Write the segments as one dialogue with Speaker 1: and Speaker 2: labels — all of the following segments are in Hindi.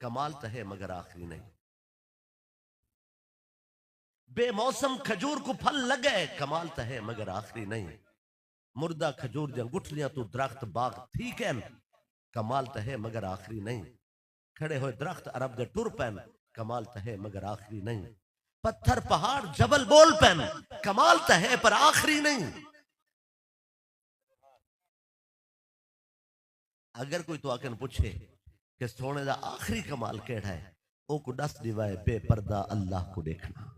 Speaker 1: कमाल तो है मगर आखिरी नहीं। बेमौसम खजूर को फल लगे, कमाल तो है मगर आखिरी नहीं। मुर्दा खजूर जं गुठलियां तू दरख्त बाग ठीक है, कमाल तो है मगर आखिरी नहीं। खड़े हुए दरख्त अरब दे टुर पैन, कमाल तो है मगर आखिरी नहीं। पत्थर पहाड़ जबल बोल पैन, कमाल तो है पर आखिरी नहीं। अगर कोई तो आके पूछे कि सोने का आखिरी कमाल केड़ा है, वो को दस दिवाए बेपर्दा अल्लाह को देखना।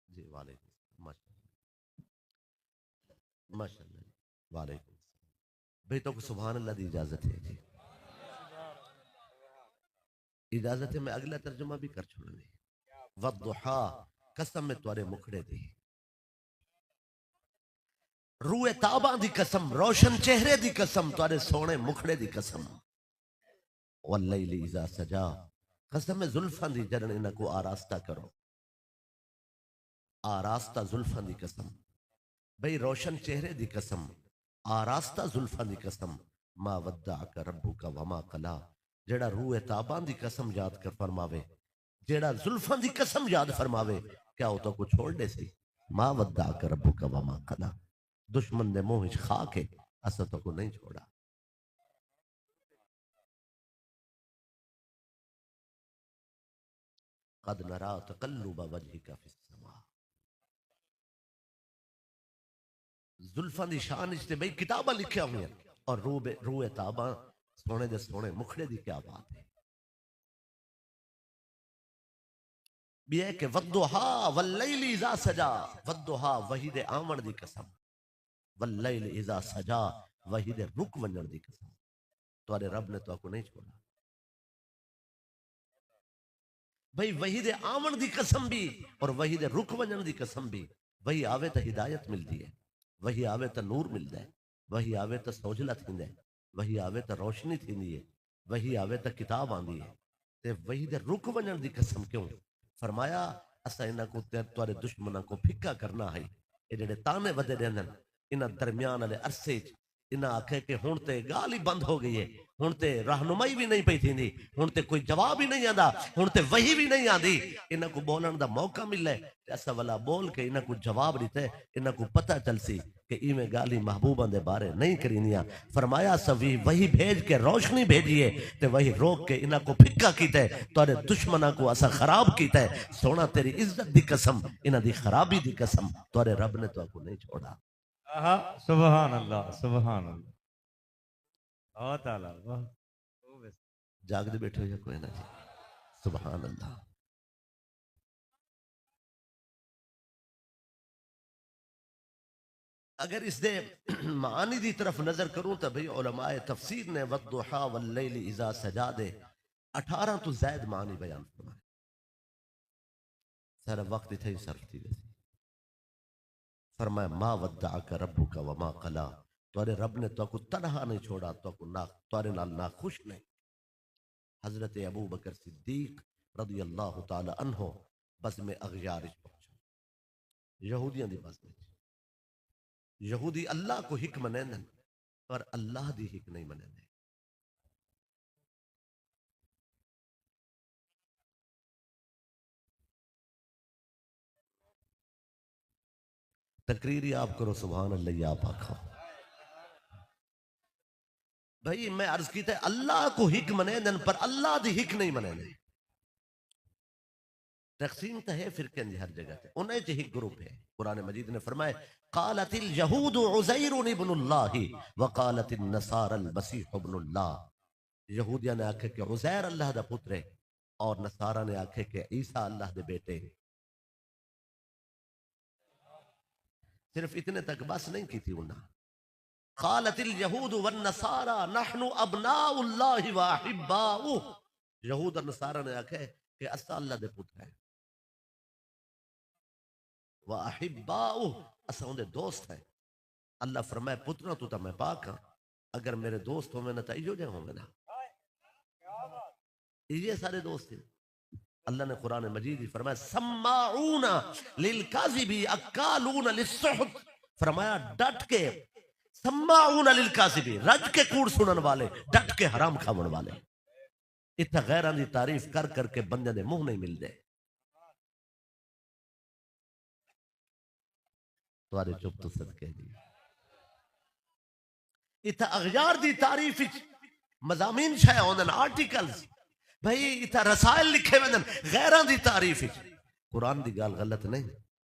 Speaker 1: जी वालेकुम माशाअल्लाह वालेकुम भाई। तो सुभान अल्लाह की इजाजत है जी, इजाजत है। मैं अगला तर्जुमा भी कर छोड़ने। वद्दुहा कसम में तुम्हारे मुखड़े दी, रूए ताबा दी कसम, रोशन चेहरे दी कसम, तुम्हारे सोने मुखड़े दी कसम। वल्लैली इज़ा सजा, कसम में जुल्फां दी जरन इन्हां को आरास्ता करो, आरास्ता जुल्फां दी कसम। भाई रोशन चेहरे दी कसम, आरास्ता जुल्फां दी कसम। मा वद्दाअका रब्बुका वमा कला, जेड़ा रूए ताबा दी कसम याद कर फरमावे, जेड़ा जुल्फां दी कसम याद फरमावे, क्या वो तो को छोड़ दे सी। मा वद्दाअका रब्बुका वमा कला, दुश्मन ने मुंह विच खा के असा तो को नहीं छोड़ा। कद नरा तकल्लुब वजहिका फिस समा, जुल्फां दी शान इच भाई किताबा लिखिया हुई और रूए ताबा सोने दे सोने मुखड़े दी क्या बात है। भी है कि वद्दुहा वल्लैली इज़ा सजा, वद्दुहा वही दे आमण दी कसम, वल्लैली इज़ा सजा वही दे रुक वंजण दी कसम। तुम्हारे रब ने तो आपको नहीं छोड़ा। भाई वही दे आमण दी कसम भी और वही दे रुक वंजण दी कसम भी। वही आवे तो हिदायत मिलती है, वही आवे तो नूर मिलता है, वही आवे तो सौजला थींदा है, वही आवे तो रोशनी थींदी है, वही आवे तो किताब आंदी है। ते वही दे रुक वंजण दी कसम क्यों फरमाया, असा इन्हां को तुहारे दुश्मनां को फिक्का करना है। ये जेड़े ताने वधे रहंदन इन्हां दरमियान वाले अरसे इन्हां आखे कि हुण ते गाल ही बंद हो गई है, हुण ते रहनुमाई भी नहीं पई थींदी, हुण ते कोई जवाब ही नहीं आंदा, हुण ते वही भी नहीं आंदी। इन्हां को बोलण दा मौका मिले ते असा वाला बोल के इन्हां को जवाब दिते, इन्हां को पता चलसी कि इवें गाली महबूबा दे बारे नहीं करीनिया। फरमाया सभी वही भेज के रोशनी भेजिए ते वही रोक के इन्हां को फिक्का कीते, तुहारे दुश्मनां को असा खराब कीते। सोना तेरी इज्जत दी कसम, इन्हां दी खराबी दी कसम, तुहारे रब ने तो नहीं छोड़ा।
Speaker 2: सुभान अल्लाह सुभान अल्लाह। बहुत आला
Speaker 1: जागते बैठे हो कोई ना जी, सुभान अल्लाह। अगर इस दे मानी दी तरफ नजर करूं तो भाई उलमाए तफसीर ने वद्दुहा वल्लैली इज़ा सजा दे 18 तो ज़ायद मानी बयान फरमाए। सारा वक्त इथे ही सर्फ थी वैसे। फरमाया मा वद्दाअका रब्बुका वमा कला, तुम्हारे रब ने तो को तनहा नहीं छोड़ा, तो को ना तुम्हारे नाल ना खुश नहीं। हजरत अबू बकर सिद्दीक रदी अल्लाह तआला अन्हो बस में अगयार पहुंचा, यहूदियों की बस में। यहूदी अल्लाह को हिक मनेंदन पर अल्लाह दी हिक नहीं मनेंदे। तकरीर आप करो सुभान अल्लाह आप आखो। भाई मैं अर्ज की थे अल्लाह को हिक मनेंदन पर अल्लाह दी हिक नहीं मनेंदे। तकसीम तो है फिर हर जगह से उन्हें च हिक ग्रुप है। कुरान मजीद ने फरमाया कालतिल यहूद उज़ैर इब्नुल्लाह व कालतिन नसारा अल मसीह इब्नुल्लाह। यहूदिया ने आखे कि उज़ैर अल्लाह दा पुत्र है और नसारा ने आखे कि ईसा अल्लाह दे बेटे। सिर्फ इतने तक बस नहीं की थी उन्हें। कालतिल यहूद वन नसारा नहनु अबनाउल्लाहि व अहिब्बाउ। यहूद और नसारा ने आखे कि असा अल्लाह दे पुत्र है, व अहिब्बाउ असा उनके दोस्त है। अल्लाह फरमाए पुत्रा तू तो मैं पाक हाँ, अगर मेरे दोस्त होवे ना तो इो जे होवे ना, ये सारे दोस्त हैं। अल्लाह ने कुरान मजीद ही फरमाया सम्माऊना लिल काज़िबी अक्कालूना लिस्सुहत। फरमाया डट के सम्माऊन लिल काज़िबीन, रज के कूड़ सुनन वाले, डट के हराम खावन वाले। इत्थे गैरां दी तारीफ कर करके बंदे दे मुंह नहीं मिलदे। तुम्हारे चुप तो सदके जी। इत्थे अगयार दी तारीफ विच मज़ामीन छाया होंदन, आर्टिकल्स भाई इत्थे रसायल लिखे वेंदन गैरां दी तारीफ विच। कुरान दी गल गलत नहीं।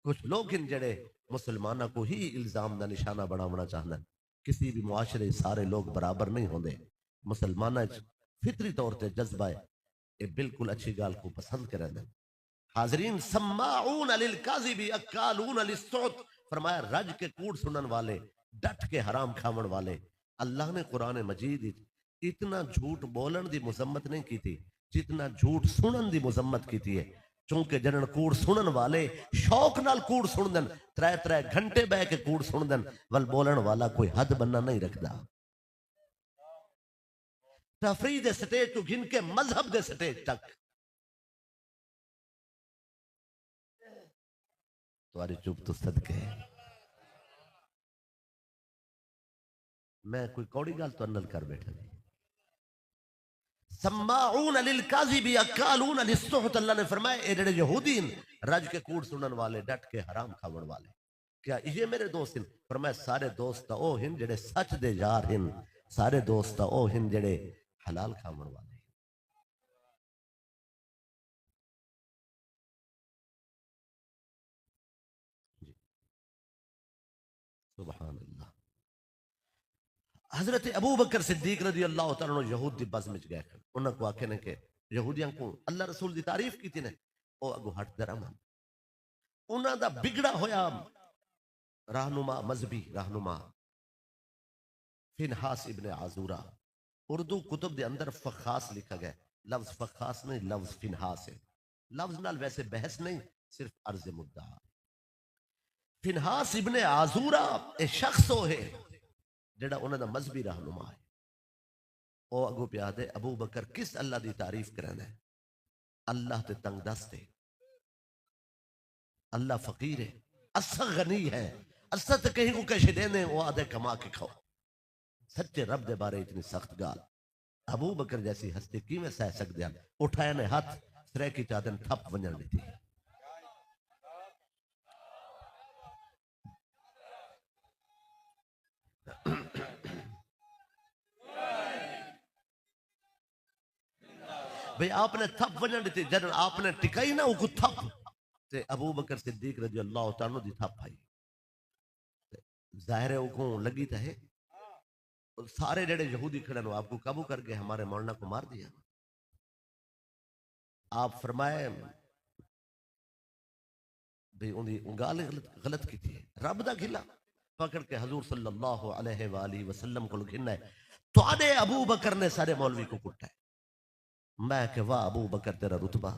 Speaker 1: कुछ लोग इन जड़े मुसलमाना को ही इल्जाम का निशाना बनाना चाहते। किसी भी मुआशरे सारे लोग बराबर नहीं होंगे। मुसलमाना फितरी तौर पर जज्बा है, ये बिल्कुल अच्छी गाल को पसंद करें। हाजरीन, सम्माऊन लिल काज़िबी अक्कालून लिस्सुत, फरमाया रज के कूड़ सुनन वाले, डट के हराम खावन वाले। अल्लाह ने कुरान मजीद इतना झूठ बोलन की मुजम्मत नहीं की थी जितना झूठ सुनन की मुजम्मत की है। चूंकि जनन कूड़ सुनन वाले शौक नाल कूड़ सुनदन, त्रै त्रै घंटे बह के कूड़ सुनदन, वल बोलन वाला कोई हद बन्ना नहीं रखता। तफरीह दे स्टेज तो गिन के मजहब दे स्टेज तक। तुम्हारी चुप तो सदके। मैं कोई कौड़ी गाल तो अनल कर बैठा नहीं। सम्माऊन लिल काज़िबी अक्कालून लिस्सुहत, अल्लाह ने फरमाया ए जेड़े यहूदी रज के कूड़ सुनन वाले, डट के हराम खावन वाले, क्या ये मेरे दोस्त हैं? फरमाया सारे दोस्त ओ हिन जेड़े सच दे यार हिन, सारे दोस्त ओ हिन जेड़े हलाल खावन वाले। सुभान अल्लाह। हजरत अबू बकर सिद्दीक रज़ी अल्लाह तआला अन्हु यहूद दी बज़ में गए। उन्हां को आखे ने कि यहूदियां को अल्लाह रसूल दी तारीफ की थी ने, ओ अगो हट दरम उन्हां दा बिगड़ा होया रहनुमा, मजहबी रहनुमा फिनहास इब्ने आजूरा। उर्दू कुतुब दे अंदर फखास लिखा गया। लफ्ज फखास नहीं, लफ्ज फिनहास है। लफ्ज नाल वैसे बहस नहीं, सिर्फ अर्ज मुद्दा। फिनहास इब्ने आजूरा ए शख्स हो है जेड़ा उन्हां दा मजहबी रहनुमा है। ओ अगो प्या दे अबू बकर किस अल्लाह दी तारीफ करना है? अल्लाह ते तंग दस्त है, अल्लाह फकीर है, असा गनी है, असा तो कहीं को कैसे देने वो आधे कमा के खाओ। सच्चे रब दे बारे इतनी सख्त गाल अबू बकर जैसी हस्ती किवें सह सकते हैं? उठाया ने हाथ सरे की चादर थप वंजन दी। भाई आपने थप वंजन दी, जब आपने टिकाई ना वो थप, ते अबू बकर सिद्दीक रज़ी अल्लाह तआला दी थप आई। जाहिर है वो लगी तो है। सारे जेड़े यहूदी खड़े नो आपको काबू करके हमारे मौलाना को मार दिया। आप फरमाए भाई उनकी गाल गलत की थी। रब दा खिला पकड़ के हजूर सल्लल्लाहु अलैहि वाली वसल्लम को घिना है, तुआडे अबू बकर ने सारे मौलवी को कुटा है। मैं के वाह अबू बकर तेरा रुतबा,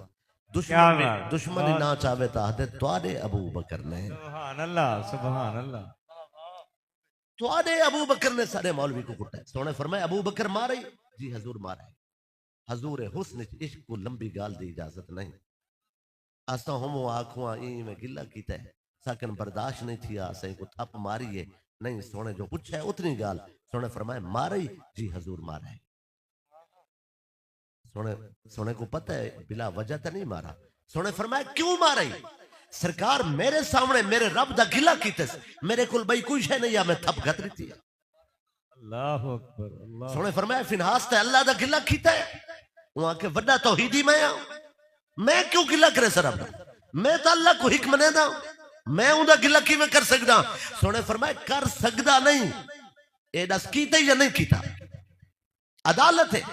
Speaker 1: दुश्मन ना चाहे तो आदे तुआडे अबू बकर ने।
Speaker 2: सुभान अल्लाह, सुभान अल्लाह।
Speaker 1: तुआडे अबू बकर ने सारे मौलवी को कुटा है। सोने फरमाए अबू बकर मारे? जी हजूर मारा है। हजूर हुस्न इश्क को लंबी गाल दी इजाजत नहीं। असा हम आखुआ ई में गिला कीता है, साकन बर्दाश्त नहीं थी, असें को थप मारी है। नहीं सोने जो पूछा है उतनी गाल। सोने फरमाए मारे? जी हजूर मारा है। सोने सोने को पता है बिला वजह तो नहीं मारा। सोने फरमाया क्यों मारा? सरकार मेरे सामने मेरे रब दा गिला कीते, मेरे कुल भाई कोई शे नहीं, मैं थप गत रही थी।
Speaker 2: अल्लाहु अकबर, अल्लाह।
Speaker 1: सोने फरमाया फिनहास ते अल्लाह दा गिला कीता है, वहां के वड्डा तौहीदी मैं क्यों गिला करे सर? मैं तो अल्लाह को हिक मनेदा, मैं उनका गिला किवें कर सकदा? सोने फरमाया कर सकदा नहीं, ए दस कीता या नहीं कीता? अदालत है,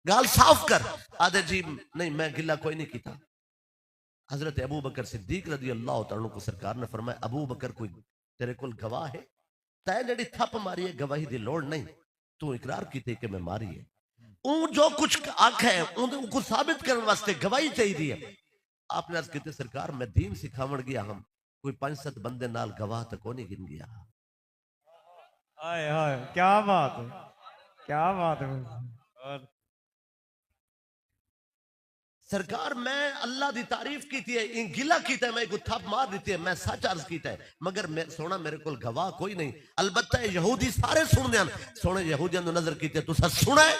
Speaker 1: गाल साफ कर। आदे जी नहीं मैं गिला कोई नहीं कीता। हजरत अबू बकर सिद्दीक रज़ी अल्लाह तआला को सरकार ने फरमाया अबू बकर कोई तेरे कोल गवाह है? तै जेड़ी थप मारी है गवाही की लोड़ नहीं, तू इकरार कीते कि मैं मारी है। जो कुछ आखा है उनको साबित करने वास्ते गवाही चाहिए है। आपने अर्ज की सरकार मैं दीन सिखावन गया, हम कोई 5-7 बंदे नाल गवाह तक नहीं गिन गया।
Speaker 2: हाय हाय क्या बात है, क्या बात है। और
Speaker 1: सरकार मैं अल्लाह की तारीफ की थी, इन गिला कीता है, मैं को थप मार दी है, मैं सच अर्ज कीता है, मगर मैं सोना मेरे को गवाह कोई नहीं। अलबत्ता यहूदी सारे सुनते हैं, सोने यहूदियों ने नजर की तुसा सुना है,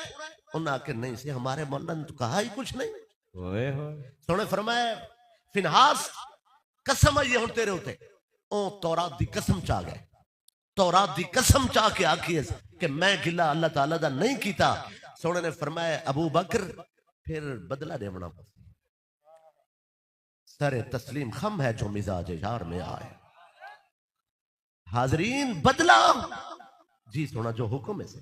Speaker 1: उन्हें आके नहीं से हमारे मौला ने तो कहा ही कुछ नहीं।
Speaker 2: ओए होए
Speaker 1: सोने फरमाया फिनहास कसम आई हुन तेरे उते, ओ तौरात दी कसम चा गए, तौरात दी कसम चा के आखी कि मैं गिला अल्लाह ताला दा नहीं कीता। सोने ने फरमाया अबू बकर फिर बदला देवना पड़ता, सरे तस्लीम खम है जो मिजाज यार में आए। हाजरीन बदला जी सोना जो हुक्म है से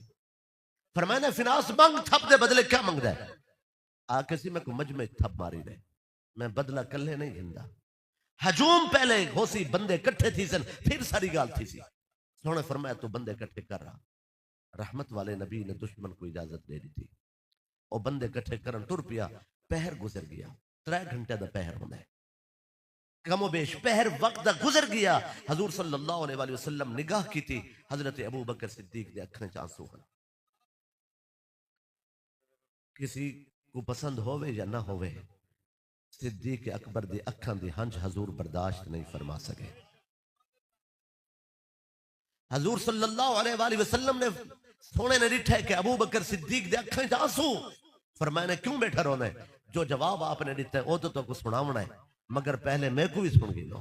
Speaker 1: फरमाया फिनास मंग थप दे बदले क्या मंगदा है, आके सी मैं को मजमे थप मारी दे, मैं बदला कल्ले नहीं घिंदा। हजूम पहले होसी बंदे इकट्ठे थी सन, फिर सारी गाल थी सी। सोने फरमाया तू बंदे इकट्ठे कर रहा, रहमत वाले नबी ने दुश्मन को इजाजत दे दी थी, और बंदे इकट्ठे करन टुर पिया। पहर गुजर गया, 3 घंटे का पहर होना है, कमो बेश पहर वक्त दा गुजर गया। हजूर सल्लल्लाहु अलैहि वसल्लम निगाह की थी, हजरत अबू बकर सिद्दीक दे अखां च आंसू हैं। किसी को पसंद होवे या ना होवे, सिद्दीक अकबर दी अखां दी हंज हजूर बर्दाश्त नहीं फरमा सके। हजूर सल्लल्लाहु अलैहि वसल्लम ने सोने ने डिठा है कि अबू बकर सिद्दीक दे अखां च आंसू, फरमाया ने क्यों बैठा रोना है, जो जवाब आपने दिता है वो तो कुछ सुनावना है, मगर पहले मैं को भी सुन गई लो।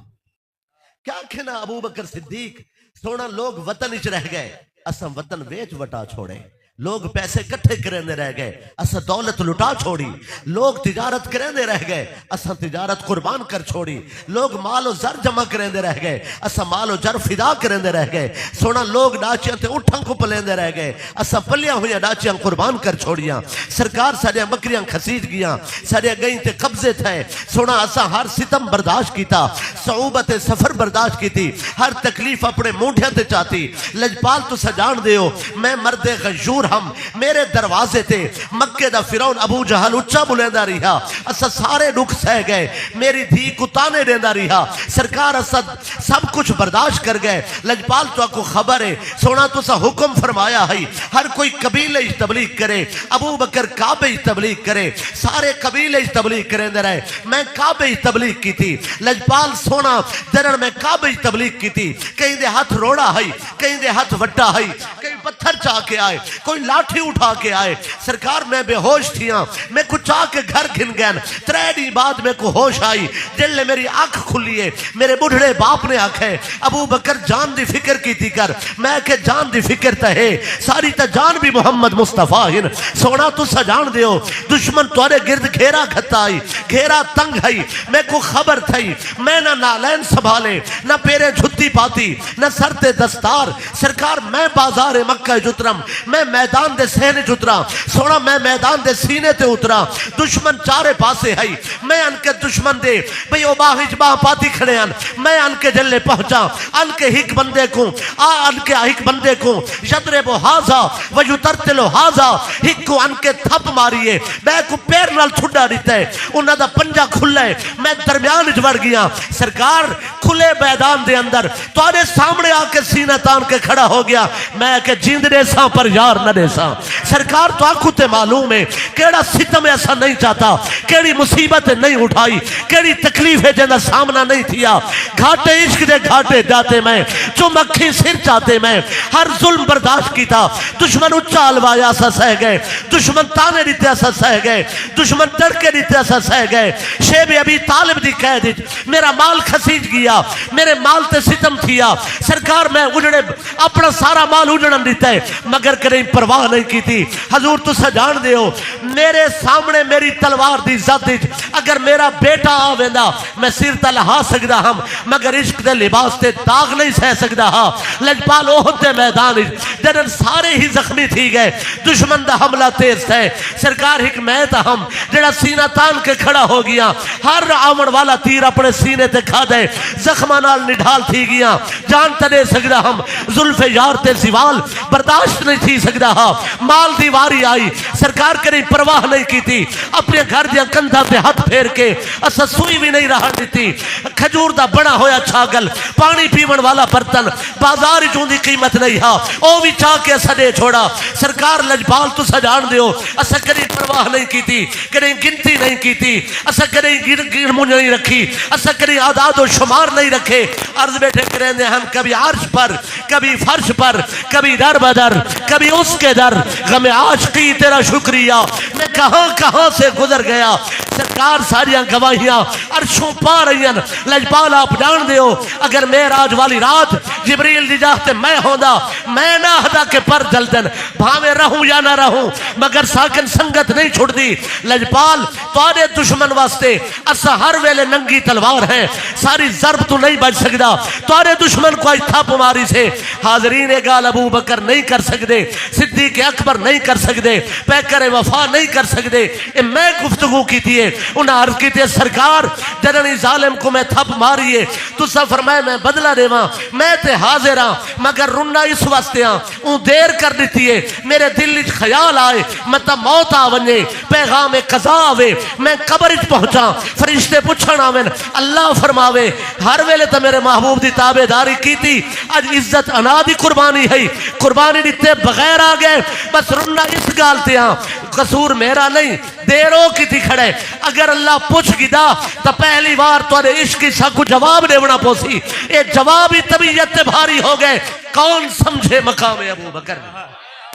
Speaker 1: क्या कहना अबू बकर सिद्दीक सोना, लोग वतन इच रह गए, असम वतन वेच वटा छोड़े, लोग पैसे इकट्ठे करेंदे रह गए, असा दौलत लुटा छोड़ी, लोग तिजारत करेंदे रह गए, असा तिजारत कुर्बान कर छोड़ी, लोग मालो जर जमा करेंदे रह गए, असा मालो जर फिदा करेंदे रह गए। सोना लोग डाचियां ते उठां को पलेंदे रह गए, असा पलियां हुई डाचियां कुर्बान कर छोड़ियां। सरकार साडियां बकरियां खसीज गियां, साडियां गई ते कब्जे थे। सोना असा हर सितम बर्दाश्त कीता, सऊबत सफर बर्दाश्त कीती, हर तकलीफ अपने मोढियां ते चाहती। लजपाल तू सजान दियो, मैं मर्दे गयूर हम, मेरे दरवाजे ते मक्के दा फिरौन अबू जहल उच्चा बुलेंदा रहा, असा सारे दुख सह गए, मेरी धी को ताने देंदा रहा। सरकार असा सब कुछ बर्दाश्त कर गए। लजपाल तो आपको खबर है, सोना तुसा हुक्म फरमाया है हर कोई कबीले तबलीग करे, अबू बकर काबे तबलीग करे, सारे कबीले तबलीग करेंदे रहे, मैं काबे तबलीग की थी। लजपाल सोना दरण में काबे तबलीग की थी, कहीं दे हाथ रोड़ा है, कहीं दे हाथ वट्टा है, कहीं पत्थर चा के आए, कोई लाठी उठा के आए। सरकार मैं बेहोश थी, मैं कुछ आके घर घिन गया। 3 दिन बाद मेरे को होश आई, जिले मेरी आंख खुली है, मेरे बुढ़े बाप ने आखे अबू बकर जान दी फिक्र की थी कर, मैं के जान दी फिक्र तो है, सारी तो जान भी मोहम्मद मुस्तफा हिन। सोना तू सजान दियो, दुश्मन तुरे गिरद घेरा खता आई, घेरा तंग है, मैं को खबर थी, मैं ना नालैन संभाले, ना पेरे जुत्ती पाती, ना सर ते दस्तार। सरकार मैं बाजार मक्का जुतरम, मैं मैदान दे सहने उतरा। सोना मैं मैदान दे सीने ते उतरा, दुश्मन चारे पासे है, मैं अनके दुश्मन दे भाई ओ बाहिज बाह पाती खड़े हैं, मैं अनके जल्ले पहुंचा, अनके हिक बंदे को अनके हिक बंदे को यदरे बो हाजा वजू तरते लो हाजा, हिक को अनके थप मारिए, मैं को पैर नाल छुड़ा दिता है, उन्हां दा पंजा खुला है, मैं दरमियान विच वड़ गया। सरकार खुले मैदान दे अंदर तुहाडे सामने आके सीना तान के खड़ा हो गया, मैं के जिंदे सा पर यार न दे सा। सरकार तो आंखों ते मालूम है केड़ा सितम ऐसा नहीं चाहता, केड़ी मुसीबत नहीं उठाई, केड़ी तकलीफ है जिंदा सामना नहीं थिया। घाटे इश्क दे घाटे जाते मैं, चुम अखी सिर चाहते मैं, हर जुल्म बर्दाश्त कीता, दुश्मन उच्चा हलवाया असा सह गए, दुश्मन ताने दिते असा सह गए, दुश्मन तड़के दिते असा सह गए। शेब अबी तालिब दी कैद मेरा माल खसीज गया, मेरे माल ते सितम थिया। सरकार मैं उजड़े अपना सारा माल उजड़न दिता है, मगर कहीं परवाह नहीं की थी। हजूर तुसा जान दे हो, मेरे सामने मेरी तलवार दी इज्जत अगर मेरा बेटा आवेंदा मैं सिर ते लहा सकदा हम, मगर इश्क दे लिबास ते दाग नहीं सह सकदा हा। लजपाल ओहद दे मैदान जदन सारे ही जख्मी थी गए, दुश्मन दा हमला तेज है। सरकार हिक मैं ता हम जेड़ा सीना तान के खड़ा हो गया, हर आवन वाला तीर अपने सीने ते खा दे, जख्मा नाल निढाल थी गया, जान ते दे सकदा हम, जुल्फे यार ते सिवाल बर्दाश्त नहीं थी सकदा रहा, माल दी वारी आई, सरकार करी परवाह नहीं की थी, अपने घर दिया कंधा ते हाथ फेर के असा सुई भी नहीं रहा दी, खजूर दा बना होया छागल, पानी पीवन वाला बर्तन, बाजार चों दी कीमत नहीं हा, ओ भी चाह के असा दे छोड़ा। सरकार लजपाल तुसा जान दियो, असा करी परवाह नहीं की थी, करी गिनती नहीं की थी, असा करी गिन मुझ नहीं रखी, असा करी आदाद और शुमार नहीं रखे। अर्ज बैठे करेंगे हम कभी अर्श पर, कभी फर्श पर, कभी दर बदर, कभी उसके दर, गमे आशिकी तेरा शुक्रिया, मैं कहां कहां से गुजर गया। सरकार सारिया गवाहियां अर्शों पा रही हैं। लजपाल आप जान दियो, अगर मेराज वाली रात जिब्रील दी जाते मैं होंदा, मैं ना हदा के पर जलदन, भावे रहूं या ना रहूं, मगर साकन संगत नहीं छुड़दी। लजपाल तुहाडे दुश्मन वास्ते असा हर वेले नंगी तलवार है, सारी जरब तू नहीं बच सकदा। तुहाडे दुश्मन को आज थप मारी से हाजरीन गाल अबू बकर नहीं कर सकते, सिद्दीक अकबर नहीं कर सकते, पैकर वफा नहीं कर सकते। मैं गुफ्तगू की थी, उन्हें अर्ज की थी सरकार जननी जालिम को मैं थप मारी है, तुसा फरमाए मैं बदला देवा, मैं ते हाजिर हाँ, मगर रुना इस वास्ते हाँ देर कर दी है, मेरे दिल ख्याल आए मतलब मौत आ वने, पैगाम कजा आवे, मैं कबर पहुंचा, फरिश्ते पूछण आवे, अल्लाह फरमावे हर वेले तो मेरे महबूब की ताबेदारी की थी, अज इज्जत अना दी कुर्बानी है, कुर्बानी दिते बगैर आ गए। बस रुना इस गाल ते हाँ, कसूर मेरा नहीं, देरो की थी खड़े, अगर अल्लाह पूछ गिदा तो पहली बार तुरे इश्क की सबको जवाब देना पोसी, ये जवाब ही तबीयत भारी हो गए, कौन समझे मकाम अबू बकर।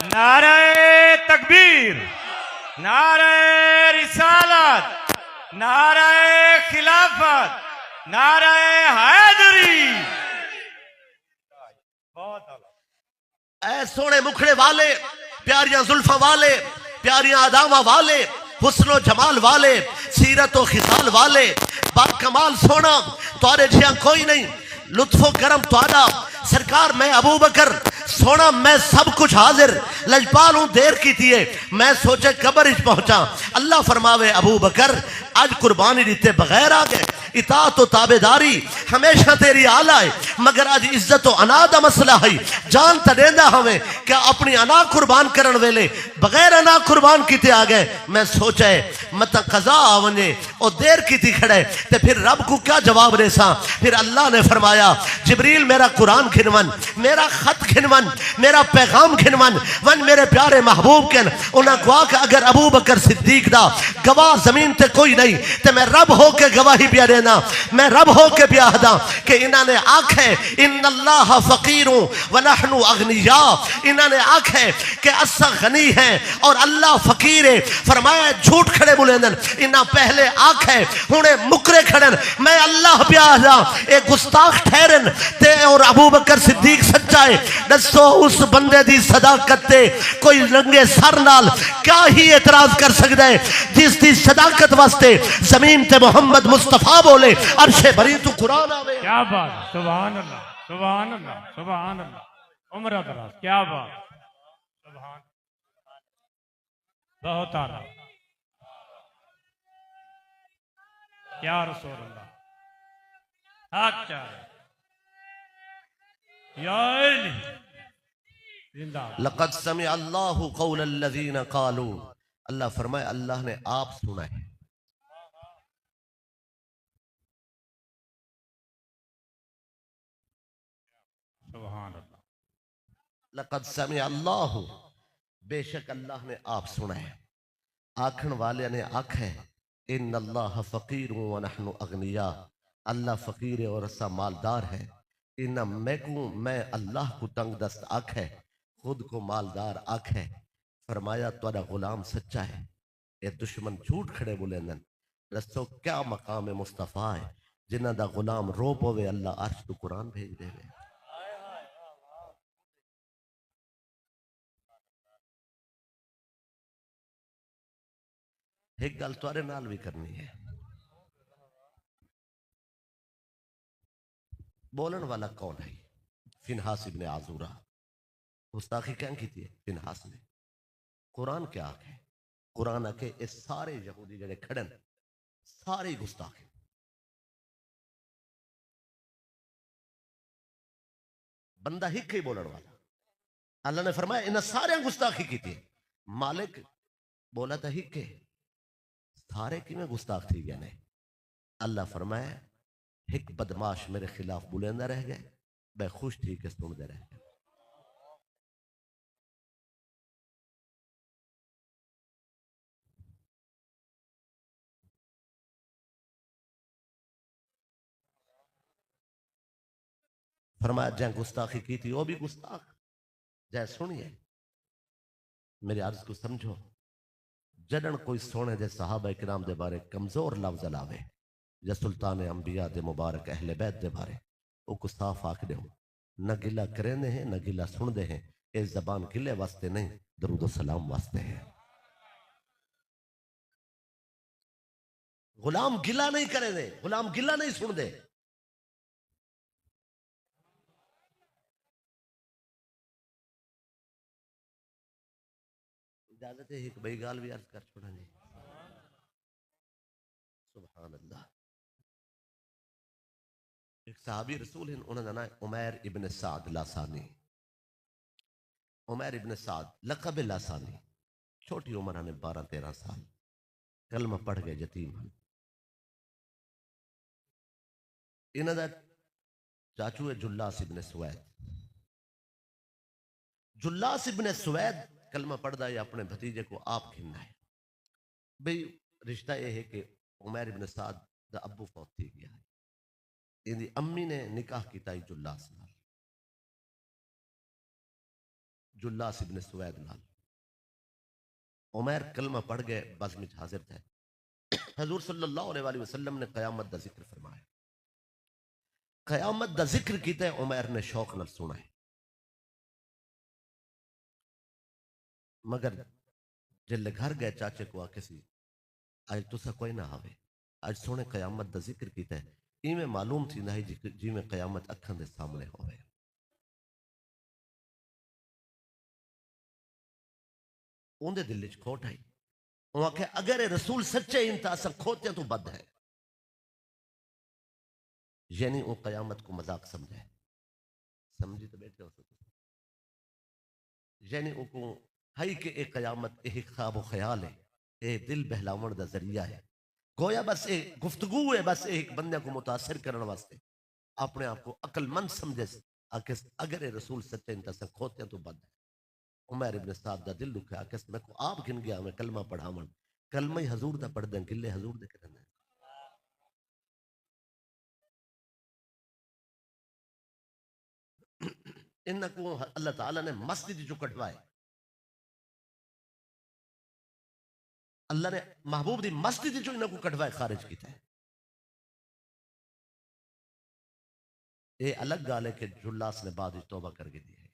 Speaker 2: नारे तकबीर, नारे रिसालत, नारे खिलाफत, नारे हैदरी। बहुत
Speaker 1: ऐ सोने मुखड़े वाले, प्यारियां जुल्फा वाले, प्यारियां अदामा वाले, हुस्नो जमाल वाले, सीरत व खिसाल वाले, बाकमाल सोना तुरे जिया कोई नहीं, लुत्फो करम तुहाडा सरकार। मैं अबू बकर सोना मैं सब कुछ हाजिर, लजपाल हूं देर की थी, मैं सोचे कबर पहुंचा। अल्लाह फरमावे अबू बकर आज कुर्बानी दीते बगैर आ गए, इताअत और ताबेदारी हमेशा तेरी आला है, मगर आज इज्जत और अना दा मसला है, जान तो देंदा हमें क्या अपनी अना कुर्बान करन वेले बगैर अना कुर्बान किते आ गए। मैं सोचा मत कजा आ वने और देर की थी खड़े, ते फिर रब को क्या जवाब दे सा। फिर अल्लाह ने फरमाया जिब्रील मेरा कुरान खिनवन, मेरा खत खिनवन, मेरा पैगाम खिनवन, वन मेरे प्यारे महबूब के उन्हें कहा कि अगर अबू बकर सिद्दीक दा गवाह जमीन ते कोई नहीं, ते मैं रब हो के गवाही पिया देना, मैं रब हो के पिया दा कि इन्होंने आखे इन्नल्लाह फकीरू व नहनु अगनिया, इन्होंने आखे कि असा गनी है और अल्लाह फकीर है। फरमाया झूठ खड़े बुलेंदन, इन्ना पहले आखे हुणे मुकरे खड़न, मैं अल्लाह पिया दा ए गुस्ताख ठहरन ते और अबू बकर सिद्दीक सच्चा है। दसो उस बंदे दी सदाकत ते कोई रंगे सर नाल क्या ही एतराज कर सकता है, जिस दी सदाकत वास्ते जमीन ते मोहम्मद मुस्तफा बोले अरशे भरी तू कुरान आवे।
Speaker 2: क्या बात, सुभान अल्लाह, सुभान अल्लाह, सुभान अल्लाह, उम्र दराज, क्या बात, सुभान, बहुत आला, क्या रसूल अल्लाह, हक क्या है या अली, जिंदाबाद।
Speaker 1: लक़द समिअ अल्लाहु क़ौल अल्लज़ीना क़ालू, अल्लाह फरमाए अल्लाह ने आप सुना है।
Speaker 2: सुभान अल्लाह।
Speaker 1: लक़द समिअ अल्लाहु, बेशक अल्लाह ने आप सुना है। आखन वाले ने आखा है इन्नल्लाह फ़क़ीरुन व नहनु अगनिया, अल्लाह फ़कीर है और असा मालदार है। इन्ना मैं अल्लाह को तंग दस्त आख है, खुद को मालदार आख है। फरमाया तुहाडा गुलाम सच्चा है, ये दुश्मन झूठ खड़े बुलेंदन। दसो क्या मकाम मुस्तफा है, जिन्हां दा गुलाम रो पवे अल्लाह अर्श तो कुरान भेज देवे। एक गल तुहारे नाल भी करनी है, बोलन वाला कौन है? फिनहास इब्ने आज़ूरा, गुस्ताखी क्या की थी फिनहास ने? कुरान क्या आखे? कुरान आखे ये सारे यहूदी जड़े खड़न सारे गुस्ताख हैं। बंदा हिक ही बोलन वाला, अल्लाह ने फरमाया इन्हें सारे गुस्ताखी की थी। मालिक बोला था हिके सारे किमें गुस्ताख थी गए ने। अल्लाह फरमाया एक बदमाश मेरे खिलाफ बुलंदा रह गए, मैं खुश थी कि सुनते रह गए। फरमाया जै गुस्ताखी की थी वो भी गुस्ताख। जै सुनिए मेरी अर्ज को समझो। जडन कोई सोने दे सहाबा किराम दे बारे कमजोर लफ्ज लावे या सुल्तान अंबिया दे मुबारक अहले बैत दे बारे वो को साफ आख दो न गिला करेंदे हैं न गिला सुनते हैं। इस जबान गिले वास्ते नहीं दरूद सलाम वास्ते है। गुलाम गिला नहीं करेंदे, गुलाम गिला नहीं सुनते। इजाजत है एक बई गाल भी अर्ज कर छोड़ा जी। सुभान अल्लाह। एक सहाबी रसूल हैं उन्होंने नाम है उमैर इब्न साद लासानी। उमैर इब्न साद लक़ब लासानी। छोटी उम्र ने 12-13 साल कलमा पढ़ गए यतीम हैं। इन्होंने चाचू है जुल्लास इब्न सुवैद। जुल्लास इब्न सुवैद कलमा पढ़दा है अपने भतीजे को आप खिलना है। भाई रिश्ता यह है कि उमैर इब्न साद दा अब्बू फौत थी गया है। इनकी अम्मी ने निकाह किया जुल्लास नाल, जुल्लास इब्न सुवैद नाल। उमैर कलमा पढ़ गए बज़्म में हाजिर थे। हजूर सल्लल्लाहु अलैहि वसल्लम ने क़यामत दा जिक्र फरमाया। क़यामत दा जिक्र किया उमैर ने शौक नाल सुना है। मगर जिले घर गए चाचे को आके सी आज तुसा कोई ना आवे, आज सोने क़यामत दा जिक्र किया है। इवें मालूम थी ना जिमें क़यामत अखां दे सामने होवे। उनके दिल च खोट आई। वो आखे अगर ये रसूल सच्चे इन तो अस खोतियां तो बद है। यानी वो क़यामत को मजाक समझे। समझी तो बैठे हो सकते। यानी उनको है कि एक क़यामत एक ख्वाब ख्याल है, ये दिल बहलावन का जरिया है। गोया बस एक गुफ्तगू है, बस एक बंदे को मुतासर करने वास्ते अपने आप को अक्लमंद समझे। अगर ये रसूल सच्चे इन तो अस खोतियां तो बद है। उमैर इब्न साद दा दिल दुखा कि मैं को आप गिन गया मैं कलमा पढ़ावन कलमा ही हजूर दा पढ़ दें गिले हजूर दे करना। इन को अल्लाह ताला ने मस्जिद जो कटवाए, अल्लाह ने महबूब दी मस्जिद जो इनको कटवाए खारिज किया है। ये अलग गाल है कि जुल्लास ने बाद तौबा करके दी है।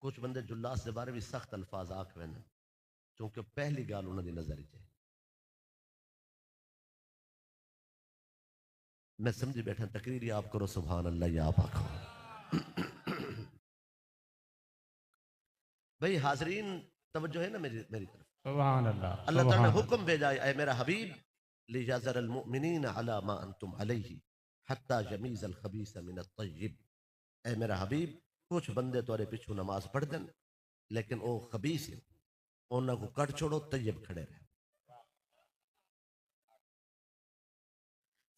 Speaker 1: कुछ बंदे जुल्लास के बारे भी सख्त अल्फाज आख वे क्योंकि पहली गाल उन्होंने नजर च। मैं समझी बैठा तकरीर आप करो सुभान अल्लाह या आप आखो। भाई हाजरीन तवज्जो है ना मेरी मेरी तरफ।
Speaker 2: सुभान अल्लाह।
Speaker 1: अल्लाह ताला ने हुक्म भेजा है मेरा हबीब लियज़र अल मुमिनीन अला मा अंतुम अलैहि हत्ता यमीज़ अल खबीस मिन अत तय्यिब। ए मेरा हबीब कुछ बंदे तोरे पिछू नमाज पढ़ देन लेकिन वो खबीस है उन्होंने को कट छोड़ो तय्यब खड़े रहे।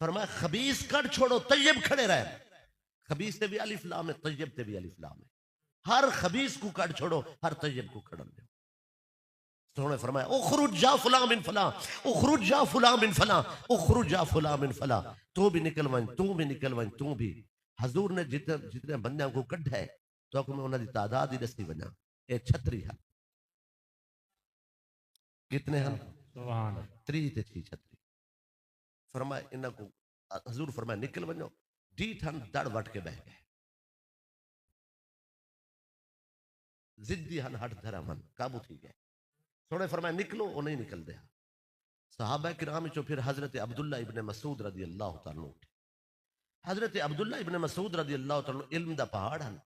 Speaker 1: फरमाया खबीस कट छोड़ो तय्यब खड़े रहे। खबीस से भी अलिफ लाम है, तय्यब से भी अलिफ लाम है। हर खबीस को कट छोड़ो, हर तय्यब को खड़न दो। उन्होंने फरमाया उखरुज जा फला मिन फला, उखरुज जा फला मिन फला, उखरुज जा फला मिन फला। तू भी निकल वन, तू भी निकल वन, तू भी। हजूर ने जितने जितने बंदे को कढ़ा है तो मैं उन्होंने तादाद ही दसी बना। ये 36 है। कितने हैं?
Speaker 2: सुभान अल्लाह।
Speaker 1: 36। फरमाया इन्हों को हजूर फरमाया निकल वनो। डी थन दड़ वट के बह गए। जिद्दी हन हट धर्म हन काबू थी गए। थोड़े फरमाया निकलो, वो नहीं निकल दिया। सहाबा किराम चो फिर हजरत अब्दुल्ला इब्ने मसूद रदी अल्लाह तआला उठे। हजरत अब्दुल्ला इब्ने मसूद रदी अल्लाह तआला इल्म दा पहाड़ हन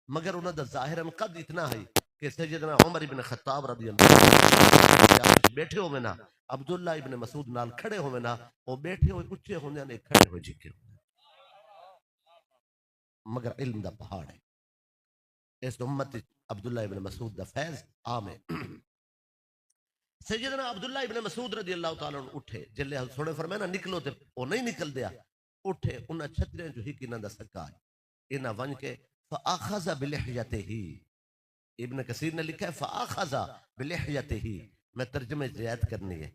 Speaker 1: मगर उन्हां दा ज़ाहिरन कद इतना है कि सैयदना उमर इब्न खत्ताब रदी अल्लाह बैठे होवे ना अब्दुल्ला इब्ने मसूद नाल खड़े होवे ना वो बैठे हुए ऊंचे होंदे ने खड़े हुए झिके। मगर इल्म दा पहाड़ है। इस उम्मत अब्दुल्ला इब्न मसूद दा फैज आम है। सैयदना अब्दुल्ला इब्न मसूद रज़ी अल्लाह तआला अन्हु उठे, जिले सुने फरमाया ना निकलो ते ओ नहीं निकल दिया। उठे उन्हां छतरियां जो हिक इन्हां दा सक्का है, इन्हां वन के फअखज़ बिलिहयतिही। इब्न कसीर ने लिखा है फअखज़ बिलिहयतिही, मैं तर्जुमे ज़ियाद करनी है।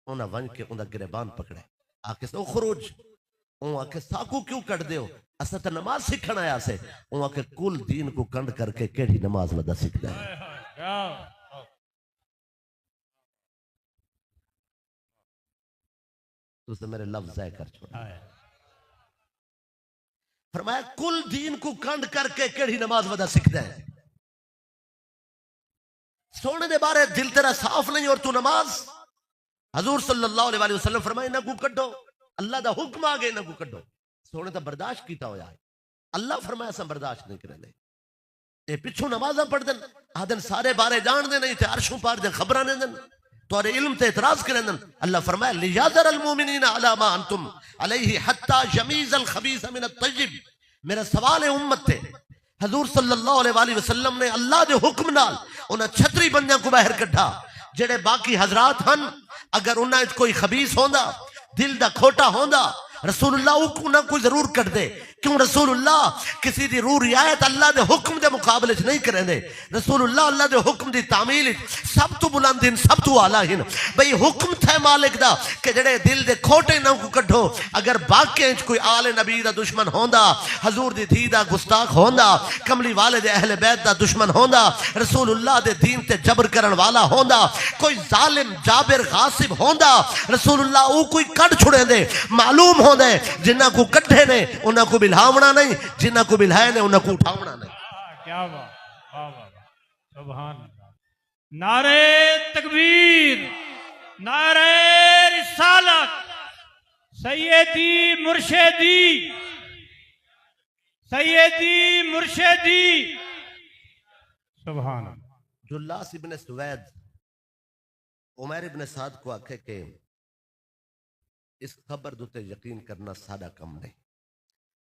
Speaker 1: उन्हां वन के उन्दा गिरबान पकड़े, आके ओ खुरूज, ओ आके साकू क्यों कट दियो, असा तो नमाज सीखण आया से। ओ आके कुल दीन को कंड करके केड़ी नमाज वदा सीखदा है।
Speaker 2: हाय हाय क्या
Speaker 1: तुझे मेरे लफ्ज ज़ाय कर छोड़ा।
Speaker 2: हाय
Speaker 1: फरमाया कुल दीन को कंड करके केड़ी नमाज वदा सीखदा है। सोने दे बारे दिल तेरा साफ नहीं और तू नमाज। हजूर सल्लल्लाहु अलैहि वसल्लम फरमाए ना को कड्डो, अल्लाह दा हुक्म आ गए ना को कड्डो। सोने दा बर्दाश्त कीता होया है, अल्लाह फरमाया सा बर्दाश्त नहीं करेंगे। ये पिछू नमाजा पढ़ देन, आदन सारे बारे जान दे नहीं थे, अरशों पार दे खबर ने देन, तोरे इल्म ते इतराज करें देन। अल्लाह फरमाया लियाज़र अल मोमिनीना अला मा अंतुम अलैहि हत्ता यमीज़ अल खबीस मिन अत-तय्यिब। मेरा सवाल है उम्मत ते, हजूर सल्लल्लाहु अलैहि वसल्लम ने अल्लाह दे हुक्म नाल उन्हां छतरी बंदियां को बाहर कढ़ा, जेड़े बाकी हजरात हन अगर उन्हां कोई खबीस होंदा, दिल दा खोटा होंदा, रसूलुल्लाह उन्हां को जरूर कट दे। क्यों रसूलुल्लाह किसी दी रूह रियायत अल्लाह दे हुक्म दे मुकाबले च नहीं करेंदे। रसूलुल्लाह अल्लाह दे हुक्म दी तामील सब तो बुलंद हिन, सब तो आला हिन। भाई हुक्म थे मालिक दा कि जेड़े दिल दे खोटे ना को कढो। अगर वाकई च कोई आले नबी दा दुश्मन होंदा, हजूर दी धी दा गुस्ताख होंदा, कमली वाले दे अहले बैत दा दुश्मन होंदा, रसूलुल्लाह दे दीन ते जबर करन वाला होंदा, कोई जालिम जाबिर गासिब होंदा, रसूलुल्लाह ओ कोई कढ छुड़ेंदे। मालूम होंदे जिन्हां को कढे ने उन्हां को बिल्हावना नहीं, जिन्हां को बिल्हाए ने उन्हां को उठावना नहीं।
Speaker 2: क्या बात, वाह वाह वाह, सुभान अल्लाह। नारे तकबीर, नारे रिसालत, सैयदी मुर्शिदी, सैयदी मुर्शिदी, सुभान अल्लाह।
Speaker 1: जुल्लास इब्न सुवैद उमर इब्न साद को आखे के इस खबर दुते यकीन करना सादा कम नहीं।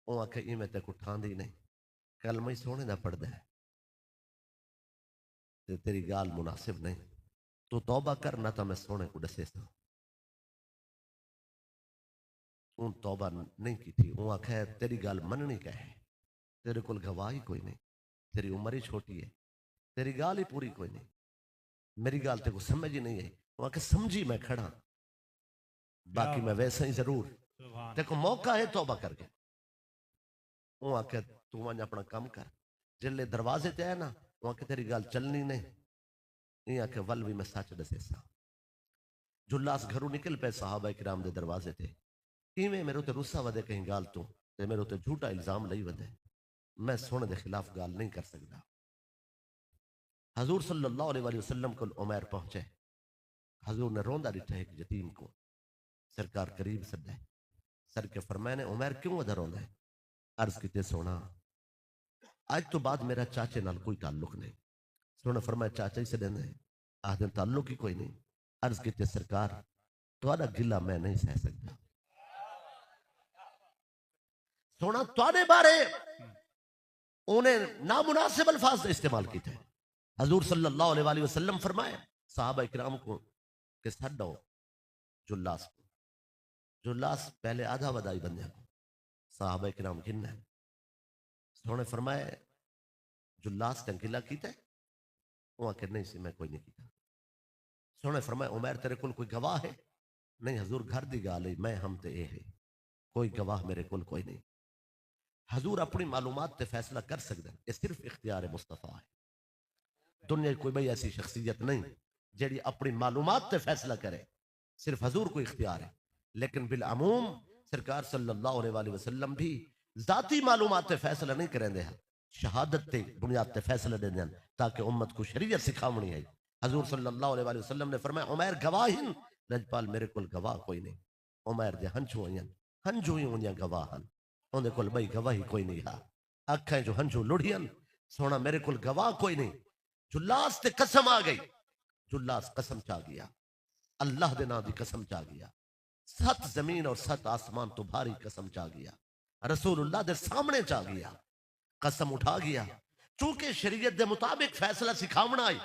Speaker 1: वो आखे इवें ते उठांदी नहीं, कलमा ही सोने दा पढ़दा है ते तेरी गाल मुनासिब नहीं, तू तौबा करना तो मैं सोने को दसे सा। उन तौबा नहीं की थी। वो आखे तेरी गाल मननी क्या है, तेरे कोल गवाही कोई नहीं, तेरी उम्र ही छोटी है, तेरी गाल ही पूरी कोई नहीं, मेरी गाल तेरे को समझ ही नहीं आई। वो आखे समझी मैं खड़ा, बाकी मैं वैसा ही जरूर,
Speaker 2: सुभान
Speaker 1: तेरे को मौका है तौबा करके। वो आखे तू वंज अपना काम कर। जिले दरवाजे ते आया ना, वो आखे तेरी गाल चलनी नहीं, ये आखे वल भी मैं सच दसे सा। जुल्लास घरों निकल पे साहबा किराम दे दरवाजे ते, इवें मेरे ते रुस्सा वदे कहीं गाल तू ते मेरे ते झूठा इल्जाम लई वदे, मैं सोने दे खिलाफ गाल नहीं कर सकता। हजूर सल्लल्लाहु अलैहि वसल्लम को उमर पहुंचे, हजूर ने रोंदा दिठा एक यतीम को, सरकार करीब सदा है। सर के फरमाए ने उमर क्यों वधा रोंदा है? अर्ज किते सोना आज तो बाद मेरा चाचे नाल कोई ताल्लुक नहीं। सोना फरमाया चाचा ही से देना है, आदे ताल्लुक ही कोई नहीं। अर्ज किते सरकार तुहाडा गिला मैं नहीं सह सकता। सोना तुहाडे बारे उन्हें नामुनासिब अल्फाज इस्तेमाल किए। हजूर सल्लल्लाहु अलैहि वसल्लम फरमाया साहबा इकराम को कि छड्डो जुल्लास को। जुल्लास पहले आधा वदाई बंदे को, साहबा इकराम किन्ना है। सोने फरमाया जुल्लास ने गिला कीता है? वो आखिर नहीं सी मैं कोई नहीं कीता। सोने फरमाया उमर तेरे कोल कोई गवाह है? नहीं हजूर घर दी गाल है, मैं हम ते ए है, कोई गवाह मेरे कोल कोई नहीं। हजूर अपनी मालूमात ते फैसला कर सकते हैं, ये सिर्फ इख्तियार मुस्तफा है। दुनिया कोई भाई ऐसी शख्सियत नहीं जेड़ी अपनी मालूमात ते फैसला करे, सिर्फ हजूर को इख्तियार है। लेकिन बिल अमूम सरकार सल्लल्लाहु अलैहि वसल्लम भी जाती मालूमात ते फैसला नहीं करेंदे हैं, शहादत ते बुनियाद ते फैसला देंदे हैं ताकि उम्मत को शरीयत सिखावनी है। हजूर सल्लल्लाहु अलैहि वसल्लम ने फरमाया उमर गवाहिन, लजपाल मेरे कोल गवाह कोई नहीं। उमर दे हंझू आईन, हंझू ही उन्दियां गवाहन, उन्हें कोल भाई गवाही कोई नहीं हा। अखां जो हंझू लुढ़ियन, सोना मेरे कोल गवाह कोई नहीं। जुल्लास ते कसम आ गई, जुल्लास कसम चा गया, अल्लाह दे नाम दी कसम चा गया, 7 जमीन और 7 आसमान तो भारी कसम चा गया, रसूलुल्लाह दे सामने चा गया। कसम उठा गया। चूंकि शरीयत के मुताबिक फैसला सिखावना आई,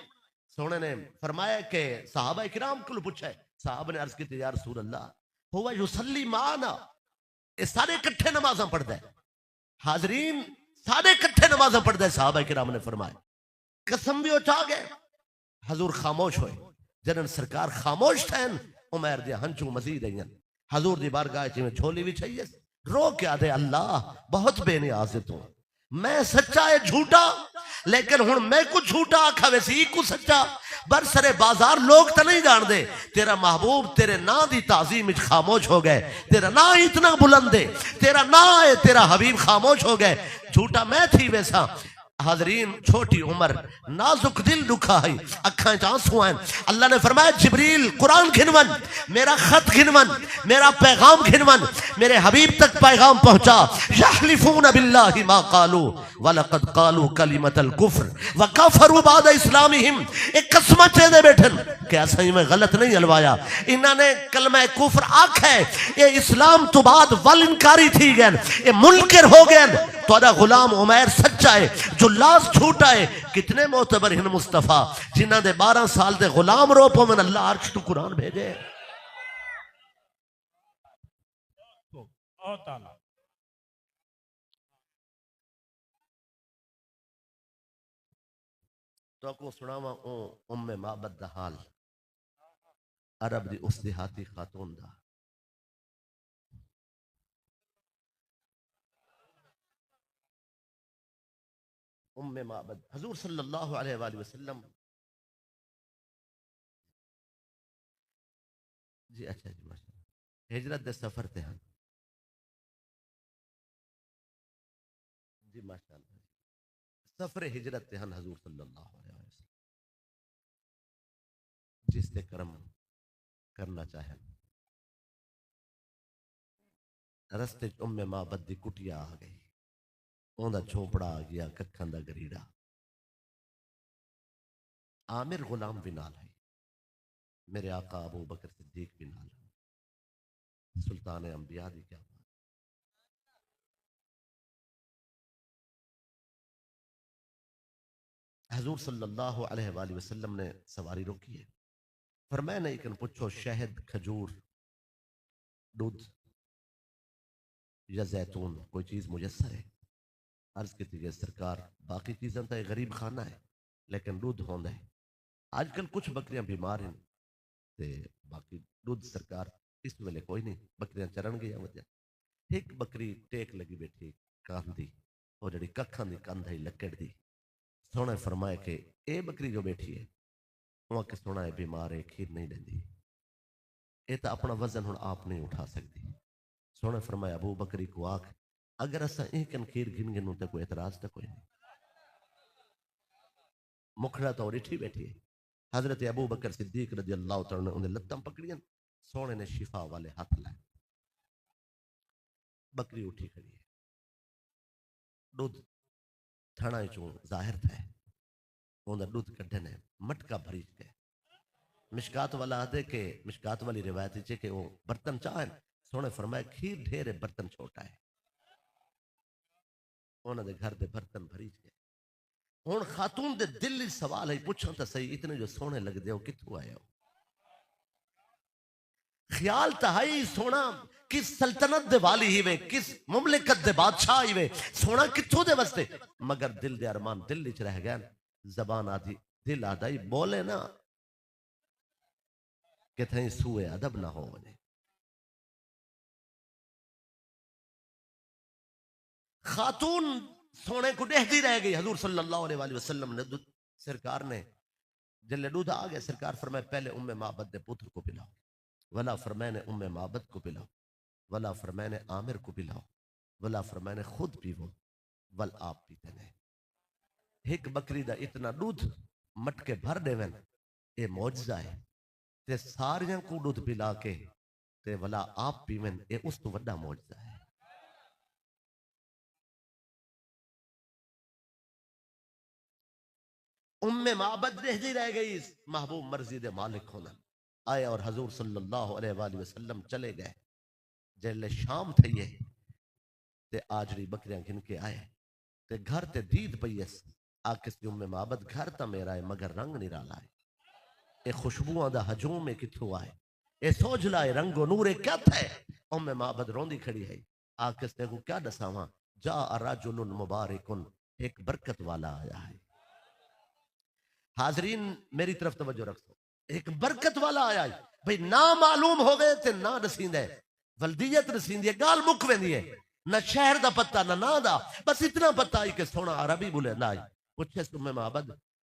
Speaker 1: सोने ने फरमाया कि सहाबा किराम को पूछा है, साहब ने अर्ज की या रसूल अल्लाह हुवा युसल्ली माना, ये सारे इकट्ठे नमाज़ां पढ़ता है, हाजरीन सारे इकट्ठे नमाज़ां पढ़ता है। साहबा किराम ने फरमाया कसम भी उठा गए, हजूर खामोश होए। जनन सरकार खामोश थे, उमर दे हंचू मजीद आईन हजूर दी बारगाह च में झोली भी चाहिए, रो क्या दे अल्लाह बहुत बेनियाज तू, मैं सच्चा है झूठा, लेकिन हुन मैं कुछ झूठा आखा वैसी कुछ सच्चा, बरसरे बाजार लोग तो नहीं जान दे, तेरा महबूब तेरे ना दी ताजीम विच खामोश हो गए, तेरा ना इतना बुलंद है, तेरा ना है, तेरा हबीब खामोश हो गए, झूठा मैं थी वैसा। हाजरीन छोटी उम्र नाजुक दिल दुखा है, अखा च आंसू हैं। अल्लाह ने फरमाया जिब्रील कुरान घिनवन, मेरा खत घिनवन, मेरा पैगाम घिनवन, मेरे हबीब तक पैगाम पहुंचा। यहलिफून बिल्लाहि मा कालू वलकद कालू कलिमतल कुफ्र व कफरू बाद इस्लामिहिम, एक कसम दे बैठन कि असा में गलत नहीं हलवाया, इन्होंने कलमा कुफ्र आखा है, ये इस्लाम तो बाद वल इनकारी थी गए, ये मुनकर हो गए। तोरा गुलाम उमैर सच्चा है, जो लाश झूठा है। कितने मोतबर हिन मुस्तफा जिन्हां दे 12 साल दे गुलाम रोपो में अल्लाह अर्श तो कुरान भेजे।
Speaker 2: बहुत आला।
Speaker 1: तो आपको सुनावा ओ उम्मे माबद दा हाल, अरब दी उस देहाती खातून दा। उम्मे माबद हजूर सल्लल्लाहु अलैहि वसल्लम जी, अच्छा जी माशाअल्लाह, हिजरत दे सफर ते हैं जी माशाअल्लाह, सफर हिजरत ते हैं हजूर सल्लल्लाहु अलैहि वसल्लम, जिस ते कर्म करना चाहे। रस्ते च उम्मे माबद दी कुटिया आ गई, ओंदा झोपड़ा आ गया, कखन दा गरीड़ा। आमिर गुलाम भी नाल है, मेरे आका अबू बकर सिद्दीक भी नाल है, सुल्तान अंबिया दी क्या बात। हजूर सल्लल्लाहु अलैहि वसल्लम ने सवारी रोकी है, फरमाया नहीं कि पूछो शहद खजूर दूध या जैतून कोई चीज मुयसर है। अर्ज की गई सरकार बाकी चीजें तो गरीब खाना है, लेकिन दूध होंदा है। आजकल कुछ बकरियां बीमार हैं, ते बाकी दूध सरकार इस वेले कोई नहीं, बकरियां चरण गई वजह। एक बकरी टेक लगी बैठी कंध दी, वो जड़ी कखां दी कंध है लकड़ दी। सोने फरमाया कि ए बकरी जो बैठी है वो आके सोना है बीमार है, खीर नहीं देती, ये तो अपना वजन हुण आप नहीं उठा सकती। सोने फरमाया अबू बकरी को आख अगर असा एक खीर गिन गिनू तो कोई एतराज तो कोई नहीं, मुखड़ा तो रिठी बैठी है। हजरत अबू बकर सिद्दीक रजी अल्लाह तआला ने उन्हें लत्तम पकड़ियन, सोने ने शिफा वाले हाथ लाए, बकरी उठी खड़ी है, दूध थना चो जाहिर था, उनका दूध कढ़न है, मटका भरी गए। मिशकात वाला आदे के मिशकात वाली रिवायत है कि वो बर्तन चाहे, सोने फरमाया खीर ढेर है बर्तन छोटा है, उन्होंने घर दे बर्तन भरी गए। हुण खातून दे दिल च सवाल है, पूछो तो सही इतने जो सोने लगदे हो कित्थों आए हो। ख्याल तो है ही सोना किस सल्तनत दे वाली ही वे, किस मुमलिकत दे बादशाह ही वे, सोना कित्थों दे वस्ते, मगर दिल दे अरमान दिल च रह गए। जबान आदि दिल आदा ही बोले ना कि थई सूए अदब ना हो वने। खातून सोने को देखती रह गई। हजूर सल्लल्लाहु अलैहि वसल्लम ने सरकार ने जल्ले दूध आ गया, सरकार फरमाए पहले उम्मे माबद दे पुत्र को पिलाओ, वला फरमाए ने उम्मे माबद को पिलाओ, वला फरमाए ने आमिर को पिलाओ, वला फरमाए ने खुद पीवो, वल आप पीते ने। एक बकरी दा इतना दूध मटके भर देवन, ये मौजजा है, ते सारियां को दूध पिला के ते वला आप पीवन, ये उस तो वड्डा मौजजा है। उम्मे माबद रहती रह गई, महबूब मर्जी दे मालिक होना आए और हजूर सल्लल्लाहु अलैहि वसल्लम चले गए। जल्ले शाम थी है ते आजरी बकरियां गिन के आए ते घर ते दीद पईस आकिस उम्मे माबद घर तो मेरा है मगर रंग निराला है ये खुशबुआं दा हजूम है किथों आए ये सोझला है रंगो नूरे क्या थे उम्मे माबद रोंदी खड़ी है आकिस ते को क्या दसावा जा राजुलुन मुबारकुन एक बरकत वाला आया है हाजरीन मेरी तरफ तवज्जो रखो एक बरकत वाला आया है भाई ना मालूम हो गए ते ना दसींदे वल्दियत दसींदी है गाल मुक वेंदी है ना शहर दा पत्ता ना ना दा बस इतना पता है कि सोना अरबी बोले ना पूछे तुम्हें माबद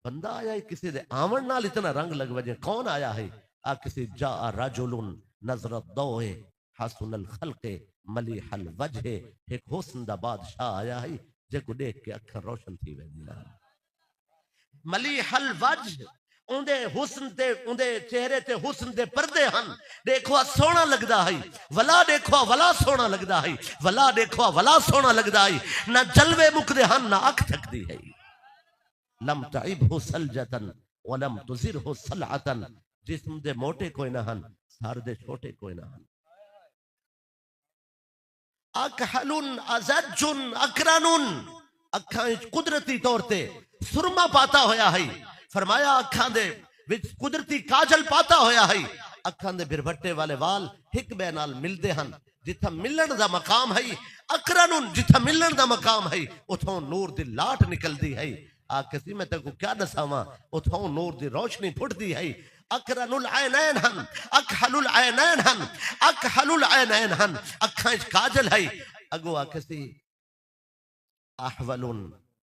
Speaker 1: बंदा आया है किसी दे आवन नाल इतना रंग लग वजे कौन आया है आ किसी जा रजुलुन नजरत दोए हसनुल खल्के मलीहल वजहे एक हुस्न दा बादशाह आया है जेको देख के अखर रोशन थी वेंदी मलीहल वजह उंदे हुस्न ते उंदे चेहरे ते हुस्न दे पर्दे हन देखो सोना लगदा है वला देखो वला सोना लगदा है वला देखो वला सोना लगदा है ना जलवे मुकदे हन ना अख थकदी है लम तइबहु सलजतन वलम तुजिरहु सलअतन जिस्म दे मोटे कोई ना हन सर दे छोटे कोई ना हन अकहलुन अजजुन अकरनुन अखां कुदरती तौर ते सुरमा पाता होया है फरमाया अखां दे विच कुदरती काजल पाता होया है अखां दे बिरभट्टे वाले वाल हिक बे नाल मिलदे हन जिथा मिलन दा मकाम है अकरनुन जिथा मिलन दा मकाम है उथों नूर दी लाट निकलदी है आ किसी में तेको क्या दसावा उथों नूर दी रोशनी फुटदी है अकरनुल ऐनैन हन अकहलुल ऐनैन हन अकहलुल ऐनैन हन अखां च काजल है अगो आ किसी अहवलुन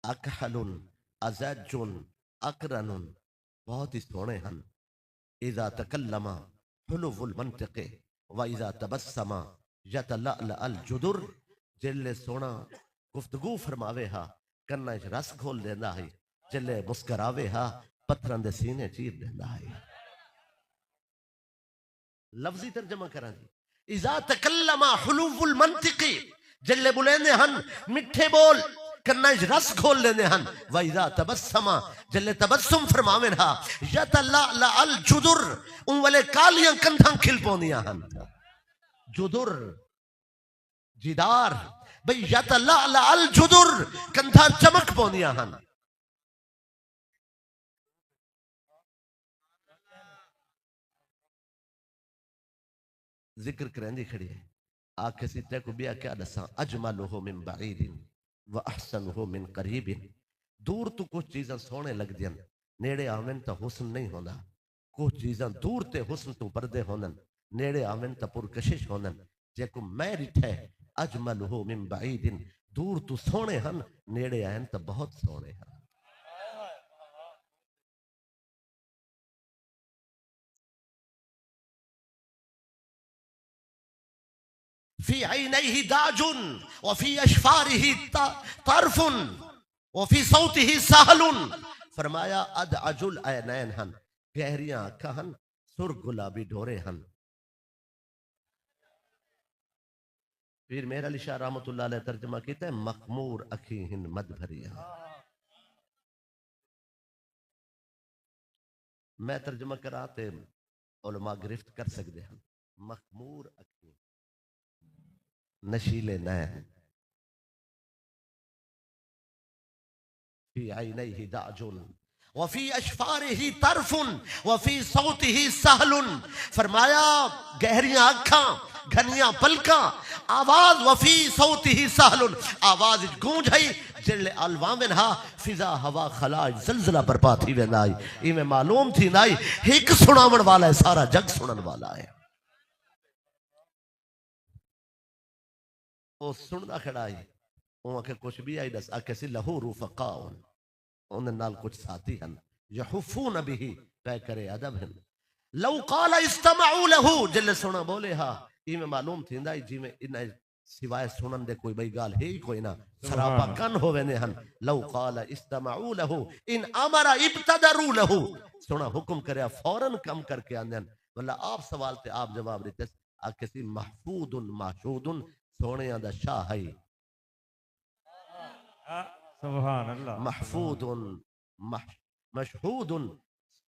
Speaker 1: अकहलुन अज़जुन अकरनुन बहुत ही सोने हन इज़ा तकल्लमा हुलुवुल मंतिक़े व इज़ा तबस्समा यतलअल अल जुदुर जिले सोना गुफ्तगू फरमावे हा कन्ना च रस खोल देंदा है जिले मुस्करावे हा पत्थरां दे सीने चीर देंदा है लफ्जी तर्जमा करा जी इज़ा तकल्लमा हुलुवुल मंतिक़े जिले बुलेंदे हन मिठे बोल कन्ना च रस खोल लेंदे हन वइज़ा तबस्समा जिले तबस्सुम फरमावे हा यतलअल अल जुदुर उन वाले कालियां कंधां खिल पोंदियां हन जुदुर जिदार भाई यतलअल अल जुदुर कंधां चमक पोंदियां हन जिक्र करेंदी खड़ी है आखिसी ते को बिया क्या दसा अजमलुहु मिन बईदिन व अहसनुहु मिन करीबिन दूर तो कुछ चीज़ां सोने लगदियां नेड़े आवन तो हुस्न नहीं होंदा कुछ चीज़ां दूर ते हुस्न तो पर्दे होंदन नेड़े आवन तो पुरकशिश होंदन जेको मैं रिठे अजमलुहु मिन बईदिन दूर तो सोने हन नेड़े आन तो बहुत सोने हन फी ऐनैहि दाजुन व फी अशफारिहि तरफुन व फी सौतिहि सहलुन फरमाया अद अजुल ऐनैन हन गहरियां आंखें हन सुर गुलाबी डोरे हन फिर मेरा अली शाह रहमतुल्लाह अलैह तर्जमा कीता है मखमूर अखी हिन मद भरिया मैं तर्जमा कराते उलमा गिरफ्त कर सकते हैं मखमूर अखी नशीले नैन फी ऐनैहि दाजुन वफी अशफारिही तरफुन वफी सौतिही सहलुन फरमाया गहरियां आंखां घनिया पलका आवाज वफी सौतिही सहलुन आवाज गूंज है जिले अलवामिन हा फिजा हवा खलाज जलजला बर्पा थी वेंदा है इमे मालूम थी नाई एक सुनावण वाला है सारा जग सुनन वाला है ओ सुनदा खड़ा है ओ के कुछ भी आई दस आके सी लहू रुफकाउन उन नाल कुछ साथी हन यहुफून बिही तय करे अदब हन लौ काल इस्तमऊ लहू जिले सुना बोले हा इमे मालूम थींदा जिमे इन सिवाय सुनन दे कोई बई गाल है ही कोई ना सरापा कन होवे ने हन लौ काल इस्तमऊ लहू इन अमरा इब्तदरू लहू सुना हुक्म करे फौरन कम करके आंदन वल्ला आप सवाल ते आप जवाब देते आ किसी महफूदुन माशूदुन सोने दा शाह है
Speaker 2: सुभान अल्लाह
Speaker 1: महफूदुन मशहूदुन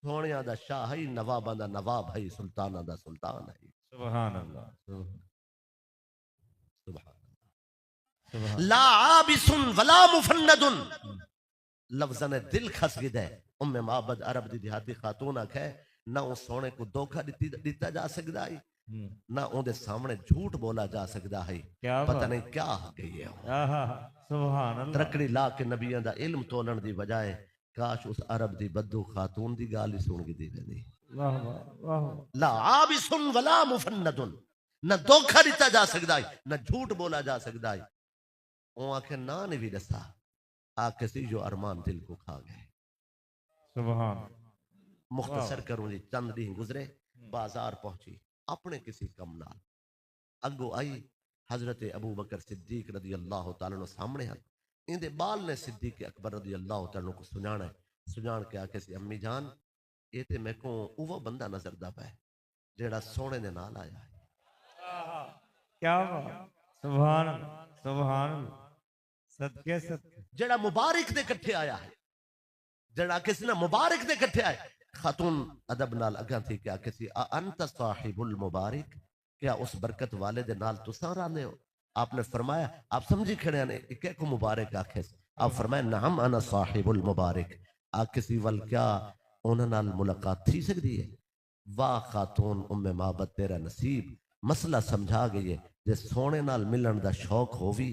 Speaker 1: सोने दा शाह है नवाबा दा नवाब है सुल्ताना दा सुल्तान है
Speaker 2: सुभान अल्लाह
Speaker 1: सुभान ला आबिसुन वला मुफन्नदुन लफ्ज़ ने दिल खस गिदा है। उम्मे माबद अरब दी देहाती खातून आखे ना उस सोने को धोखा दिता जा सकता है ना उनके सामने झूठ बोला जा सकता है।
Speaker 2: क्या
Speaker 1: पता
Speaker 2: बात।
Speaker 1: नहीं क्या आ गई है।
Speaker 2: आहा, सुभान अल्लाह।
Speaker 1: तरकड़ी ला के नबियों दा इल्म तोलन दी बजाय काश उस अरब दी बद्दू खातून दी गाल ही सुन दी वेंदी।
Speaker 2: वाह वाह वाह।
Speaker 1: ला आबिसुन वला मुफन्नदुन न धोखा दिता जा सकता है न झूठ बोला जा सकता है। वो आखे ना ने भी दसा आके सी जो अरमान दिल को खा गए।
Speaker 2: सुभान।
Speaker 1: मुख्तसर करूं जी चंद दी गुजरे बाजार पहुंची अपने किसी कम नाल अगो आई हजरत अबू बकर सिद्दीक रदी अल्लाह तआला नु सामने आ इंदे बाल ने सिद्दीक अकबर रदी अल्लाह तआला को सुनाना है। सुनान के आके सी अम्मी जान ये ते मैं को वो बंदा नजर दा पै जेड़ा सोने दे नाल आया है।
Speaker 2: क्या बात। सुभान अल्लाह, सुभान अल्लाह। सदके सदके।
Speaker 1: जेड़ा मुबारक दे कट्ठे आया है जेड़ा किसी ने मुबारक दे कट्ठे आए। खातून अदब नाल अगा थी क्या किसी अंत साहिबुल मुबारक क्या उस बरकत वाले दे नाल तुसा रहने हो। आपने फरमाया आप समझी खड़े ने के को मुबारक आखे। आप फरमाया नाम अना साहिबुल मुबारक आ किसी वल क्या उन्हां नाल मुलाकात थी सकती है। वाह खातून उम्मे माबद तेरा नसीब मसला समझा गई है जे सोने नाल मिलन दा शौक होवी।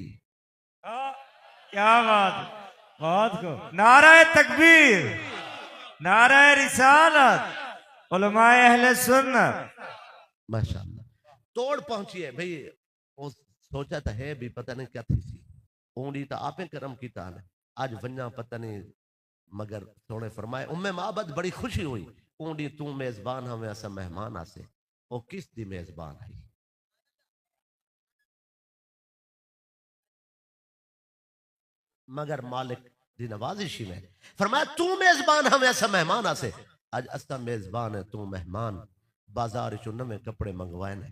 Speaker 2: क्या बात। बहुत को नाराए तकबीर, नाराए रिसालत, उलमाए अहले सुन्नत।
Speaker 1: माशाअल्लाह तोड़ पहुंची है भाई। वो सोचा तो है भी पता नहीं क्या थी सी ऊंडी तो आपे करम कीता ने आज वन्या पता नहीं मगर सोने फरमाए उम्मे माबद बड़ी खुशी हुई ऊंडी तू मेजबान हमें असा मेहमान आसे वो किस दी मेजबान है। मगर मालिक दी नवाजिशी में फरमाया तू मेजबान हमें ऐसा मेहमान आसे आज असा मेजबान है तू मेहमान। बाजार चो नवे कपड़े मंगवाए ने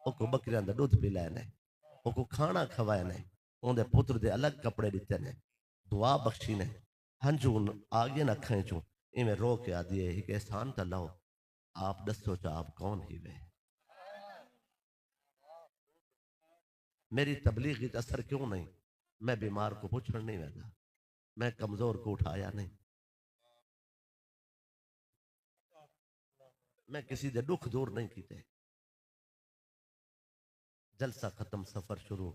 Speaker 1: ओको बकरियां दा दूध पिलाए ने ओको खाना खवाए ने उनके पुत्र दे अलग कपड़े दिते ने दुआ बख्शी ने हंजू आ गए न अखां चो इवें रो के आ दिए एक एहसान तो लो आप दसो चा आप कौन ही वे। मेरी तबलीग इच असर क्यों नहीं। मैं बीमार को पूछण नहीं वेंदा मैं कमजोर को उठाया नहीं मैं किसी दे दुख दूर नहीं कीते। जलसा खत्म सफर शुरू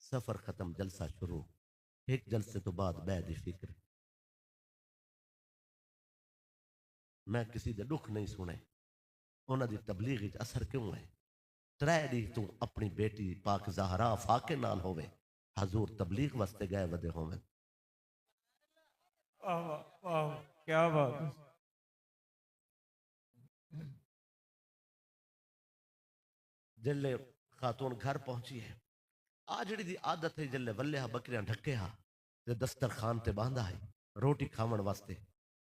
Speaker 1: सफर खत्म जलसा शुरू एक जलसे तो बाद बैद फिक्र। मैं किसी दे दुख नहीं सुने उन्हां दी तबलीग विच असर क्यों है। त्रै दी तू अपनी बेटी पाक ज़हरा फाके नाल होवे हजूर तबलीग वास्ते गए वदे होवे।
Speaker 2: वाह वाह वाह, क्या बात।
Speaker 1: जिले खातून घर पहुंची है आ जड़ी दी आदत है जिले वल्ले हा बकरियां ढके हा ते दस्तरखान ते बांधा है रोटी खावन वास्ते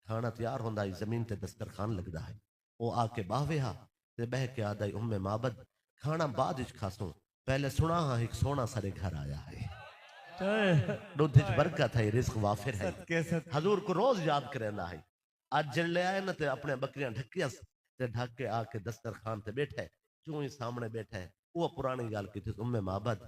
Speaker 1: खाना तैयार होंदा है जमीन ते दस्तरखान लगदा है। वो आके बावे हा ते बह के आदा उम्मे माबद खाना बाद विच खासो पहले सुना हा एक सोना सारे घर आया है दूध विच बरकत है रिज़्क वाफिर है।
Speaker 2: सदके सदके।
Speaker 1: हजूर को रोज याद करेंदा है आज जिले आए न ते अपने बकरियां ढकियां ते ढक के आके दस्तरखान ते बैठे चूं ही सामने बैठे वो पुरानी गाल की थी उम्मे माबद